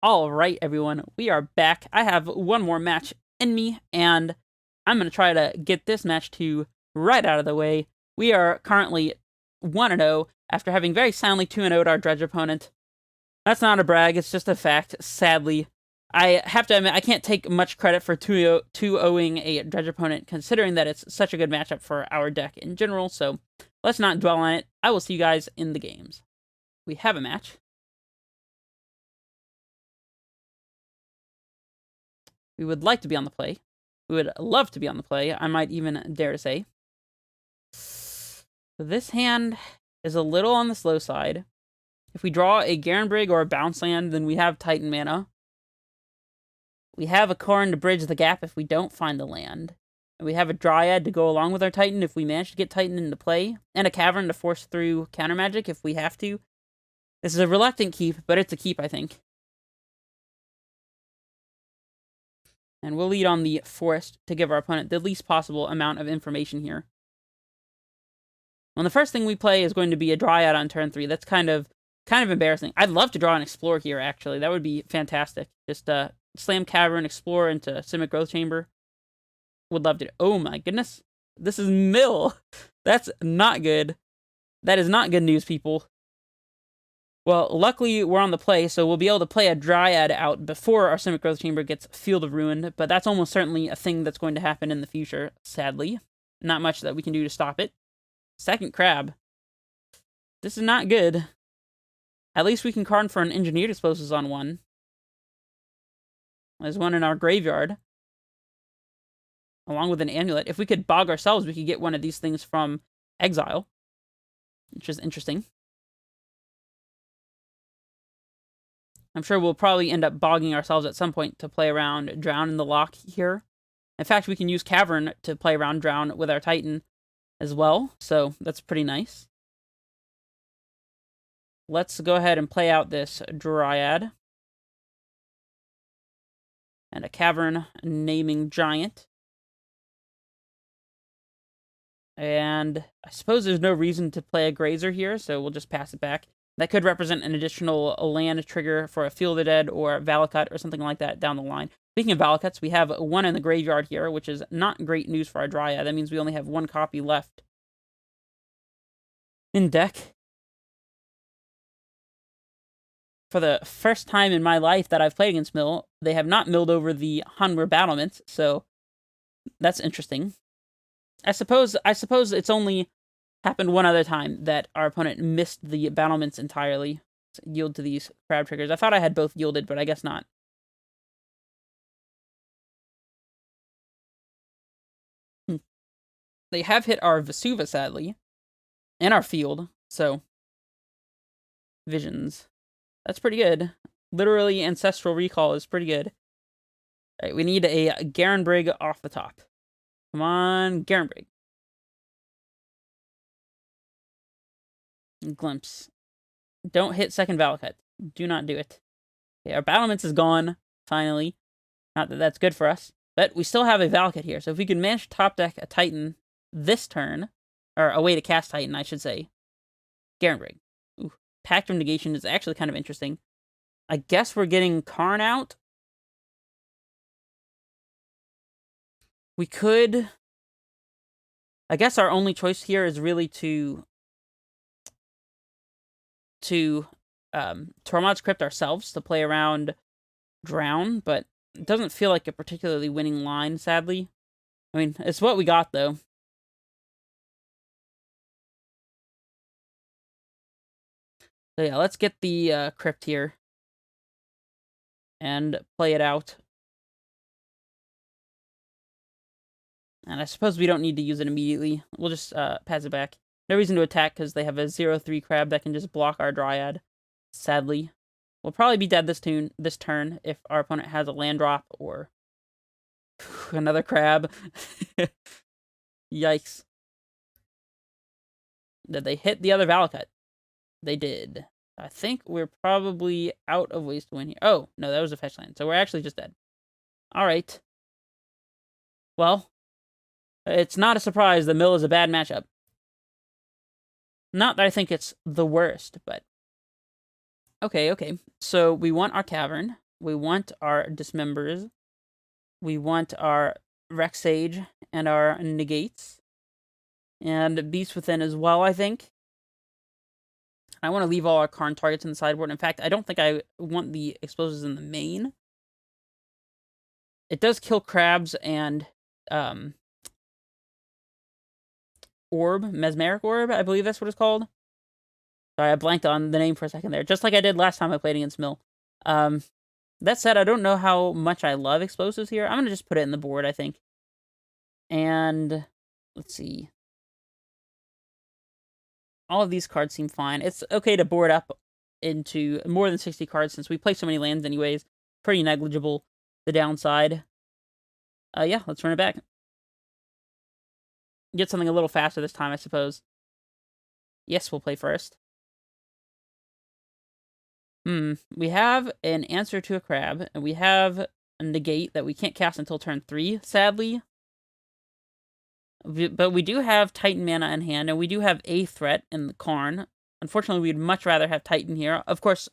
All right, everyone, we are back. I have one more match in me, and I'm going to try to get this match to right out of the way. We are currently 1-0 after having very soundly 2-0'd our dredge opponent. That's not a brag, it's just a fact, sadly. I have to admit, I can't take much credit for 2-0ing a dredge opponent, considering that it's such a good matchup for our deck in general, so let's not dwell on it. I will see you guys in the games. We have a match. We would like to be on the play. We would love to be on the play, I might even dare to say. This hand is a little on the slow side. If we draw a Garenbrig or a bounce land, then we have Titan mana. We have a Karn to bridge the gap if we don't find the land. And we have a Dryad to go along with our Titan if we manage to get Titan into play. And a Cavern to force through counter magic if we have to. This is a reluctant keep, but it's a keep, I think. And we'll lead on the forest to give our opponent the least possible amount of information here. Well, the first thing we play is going to be a Dryad on turn 3. That's kind of embarrassing. I'd love to draw an Explorer here, actually. That would be fantastic. Just slam Cavern, Explorer into Simic Growth Chamber. Would love to. Oh my goodness. This is mill. That's not good. That is not good news, people. Well, luckily, we're on the play, so we'll be able to play a Dryad out before our Simic Growth Chamber gets Field of Ruin, but that's almost certainly a thing that's going to happen in the future, sadly. Not much that we can do to stop it. Second Crab. This is not good. At least we can Karn for an Engineered Explosives on one. There's one in our graveyard. Along with an Amulet. If we could bog ourselves, we could get one of these things from exile. Which is interesting. I'm sure we'll probably end up bogging ourselves at some point to play around Drown in the Loch here. In fact, we can use Cavern to play around Drown with our Titan as well, so that's pretty nice. Let's go ahead and play out this Dryad. And a Cavern naming Giant. And I suppose there's no reason to play a Grazer here, so we'll just pass it back. That could represent an additional land trigger for a Field of Dead or Valakut or something like that down the line. Speaking of Valakuts, we have one in the graveyard here, which is not great news for our Dryad. That means we only have one copy left in deck. For the first time in my life that I've played against Mill, they have not milled over the Hanwer battlements, so that's interesting. I suppose it's only happened one other time that our opponent missed the battlements entirely. Yield to these crab triggers. I thought I had both yielded, but I guess not. They have hit our Vesuva, sadly. And our field, so... Visions. That's pretty good. Literally, Ancestral Recall is pretty good. Alright, we need a Garenbrig off the top. Come on, Garenbrig. Glimpse. Don't hit second Valakut. Do not do it. Okay, our battlements is gone, finally. Not that that's good for us. But we still have a Valakut here, so if we can manage to top deck a Titan this turn, or a way to cast Titan, I should say. Garenbrig. Ooh, Pact of Negation is actually kind of interesting. I guess we're getting Karn out. We could... I guess our only choice here is really to Tormod's Crypt ourselves to play around Drown, but it doesn't feel like a particularly winning line, sadly. I mean, it's what we got, though. So yeah, let's get the Crypt here. And play it out. And I suppose we don't need to use it immediately. We'll just pass it back. No reason to attack because they have a 0/3 crab that can just block our Dryad. Sadly. We'll probably be dead this turn if our opponent has a land drop or another crab. Yikes. Did they hit the other Valakut? They did. I think we're probably out of ways to win here. Oh, no, that was a fetch land. So we're actually just dead. Alright. Well, it's not a surprise the Mill is a bad matchup. Not that I think it's the worst, but... Okay. So we want our Cavern. We want our Dismembers. We want our Rex Sage and our Negates. And Beast Within as well, I think. I want to leave all our Karn targets in the sideboard. In fact, I don't think I want the explosives in the main. It does kill crabs and orb, mesmeric orb, I believe that's what it's called. Sorry, I blanked on the name for a second there, just like I did last time I played against Mill. That said, I don't know how much I love explosives here. I'm gonna just put it in the board, I think. And let's see. All of these cards seem fine. It's okay to board up into more than 60 cards since we play so many lands anyways. Pretty negligible, the downside. Yeah, let's run it back. Get something a little faster this time, I suppose. Yes, we'll play first. We have an answer to a crab, and we have a negate that we can't cast until turn 3, sadly. But we do have Titan mana in hand, and we do have a threat in the Karn. Unfortunately, we'd much rather have Titan here. Of course,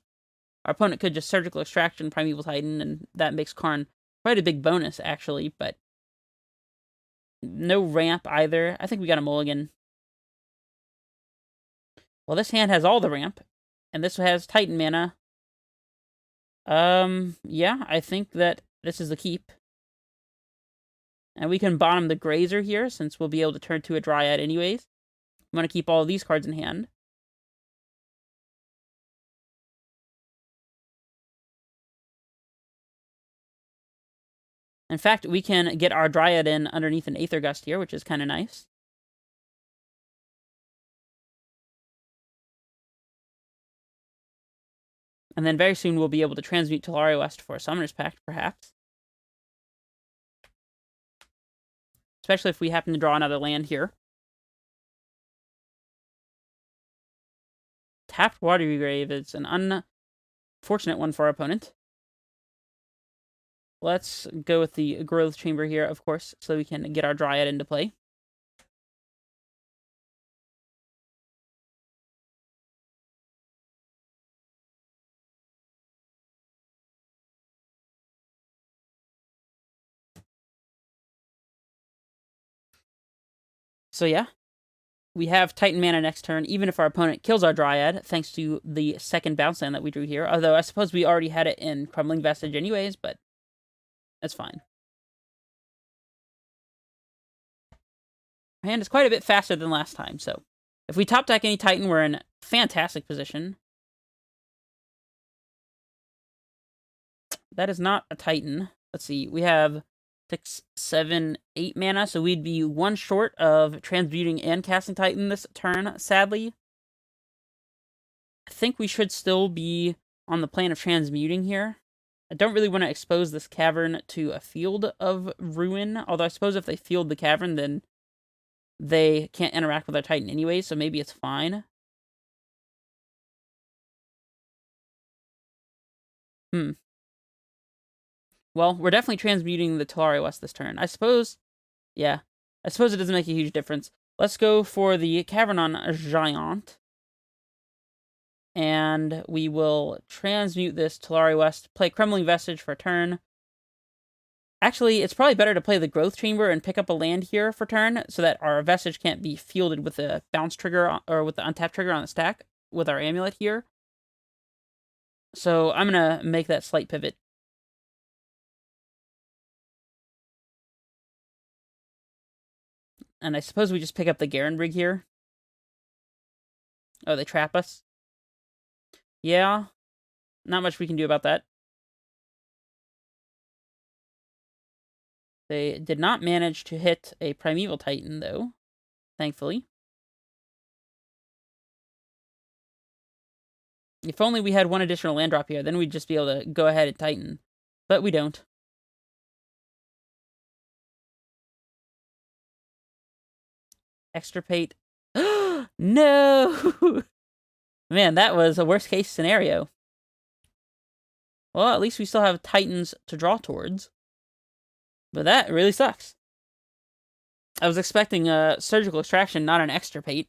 our opponent could just Surgical Extraction Primeval Titan, and that makes Karn quite a big bonus, actually, but no ramp either. I think we got a mulligan. Well, this hand has all the ramp, and this has Titan mana. Yeah, I think that this is the keep. And we can bottom the Grazer here, since we'll be able to turn to a Dryad anyways. I'm going to keep all of these cards in hand. In fact, we can get our Dryad in underneath an Aether Gust here, which is kind of nice. And then very soon we'll be able to transmute Tolaria West for a Summoner's Pact, perhaps. Especially if we happen to draw another land here. Tapped Watery Grave is an unfortunate one for our opponent. Let's go with the Growth Chamber here, of course, so we can get our Dryad into play. So yeah, we have Titan mana next turn, even if our opponent kills our Dryad, thanks to the second bounce land that we drew here. Although I suppose we already had it in Crumbling Vestige anyways, but that's fine. Our hand is quite a bit faster than last time, so if we top deck any Titan, we're in fantastic position. That is not a Titan. Let's see, we have 6, 7, 8 mana, so we'd be one short of transmuting and casting Titan this turn, sadly. I think we should still be on the plan of transmuting here. I don't really want to expose this cavern to a field of ruin, although I suppose if they field the cavern, then they can't interact with our Titan anyway, so maybe it's fine. Well, we're definitely transmuting the Tolaria West this turn. I suppose, yeah. I suppose it doesn't make a huge difference. Let's go for the Cavern on Giant. And we will transmute this Tolaria West, play Crumbling Vestige for a turn. Actually, it's probably better to play the Growth Chamber and pick up a land here for turn, so that our Vestige can't be fielded with the bounce trigger, or with the untap trigger on the stack, with our Amulet here. So I'm going to make that slight pivot. And I suppose we just pick up the Garen Brig here. Oh, they trap us? Yeah. Not much we can do about that. They did not manage to hit a Primeval Titan, though. Thankfully. If only we had one additional land drop here, then we'd just be able to go ahead and Titan. But we don't. Extirpate. No! Man, that was a worst case scenario. Well, at least we still have Titans to draw towards. But that really sucks. I was expecting a Surgical Extraction, not an Extirpate.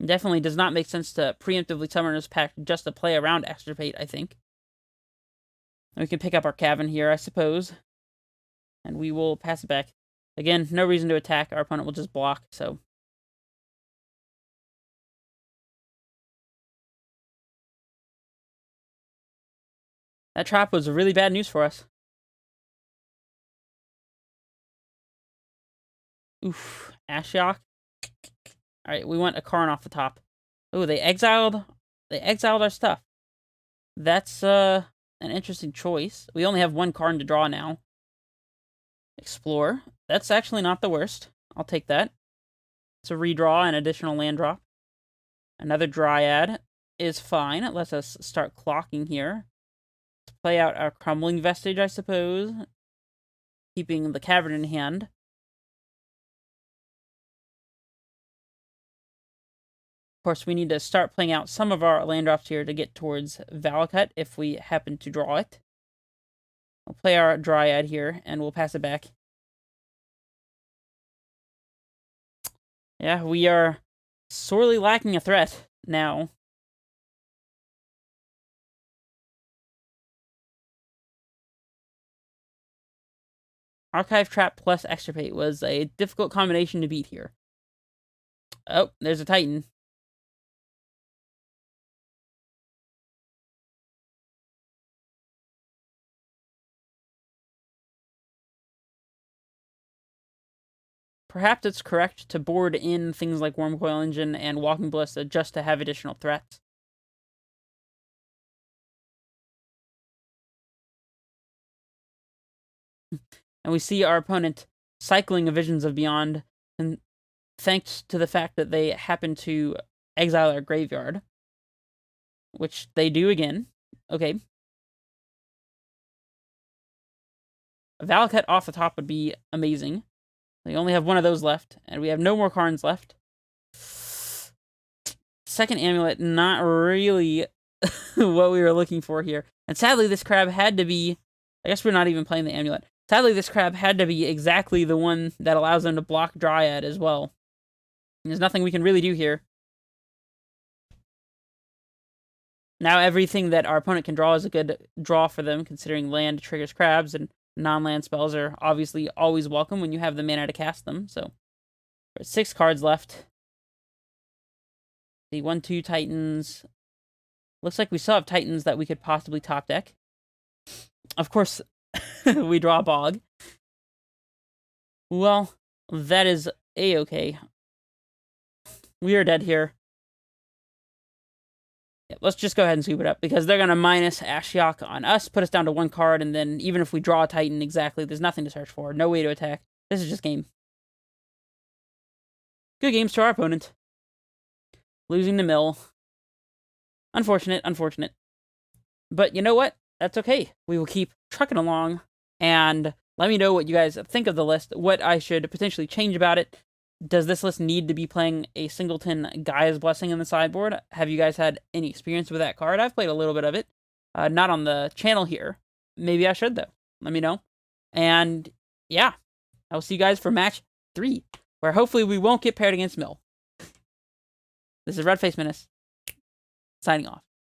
Definitely does not make sense to preemptively summon this pack just to play around Extirpate, I think. We can pick up our Cavern here, I suppose. And we will pass it back. Again, no reason to attack. Our opponent will just block, so... That trap was really bad news for us. Oof. Ashiok. Alright, we want a Karn off the top. Oh, they exiled our stuff. That's an interesting choice. We only have one Karn to draw now. Explore. That's actually not the worst. I'll take that. It's a redraw and additional land drop. Another Dryad is fine. It lets us start clocking here. Let's play out our Crumbling Vestige, I suppose. Keeping the Cavern in hand. Of course, we need to start playing out some of our land drops here to get towards Valakut if we happen to draw it. We'll play our Dryad here, and we'll pass it back. Yeah, we are sorely lacking a threat now. Archive Trap plus Extirpate was a difficult combination to beat here. Oh, there's a Titan. Perhaps it's correct to board in things like Wormcoil Engine and Walking Ballista just to have additional threats. And we see our opponent cycling a Visions of Beyond, and thanks to the fact that they happen to exile our graveyard. Which they do again. Okay. A Valakut off the top would be amazing. We only have one of those left, and we have no more Karns left. Second Amulet, not really what we were looking for here. And sadly, this crab had to be... I guess we're not even playing the Amulet. Sadly, this crab had to be exactly the one that allows them to block Dryad as well. There's nothing we can really do here. Now everything that our opponent can draw is a good draw for them, considering land triggers crabs, and non-land spells are obviously always welcome when you have the mana to cast them. So, there's 6 cards left. The 1-2 Titans. Looks like we still have Titans that we could possibly top deck. Of course, we draw a Bog. Well, that is a-okay. We are dead here. Yeah, let's just go ahead and sweep it up, because they're going to minus Ashiok on us, put us down to 1 card, and then even if we draw a Titan, exactly, there's nothing to search for. No way to attack. This is just game. Good games to our opponent. Losing the mill. Unfortunate, unfortunate. But you know what? That's okay. We will keep trucking along, and let me know what you guys think of the list, what I should potentially change about it. Does this list need to be playing a singleton Gaia's Blessing in the sideboard? Have you guys had any experience with that card? I've played a little bit of it. Not on the channel here. Maybe I should, though. Let me know. And, yeah. I will see you guys for match 3, where hopefully we won't get paired against Mill. This is Redface Menace, signing off.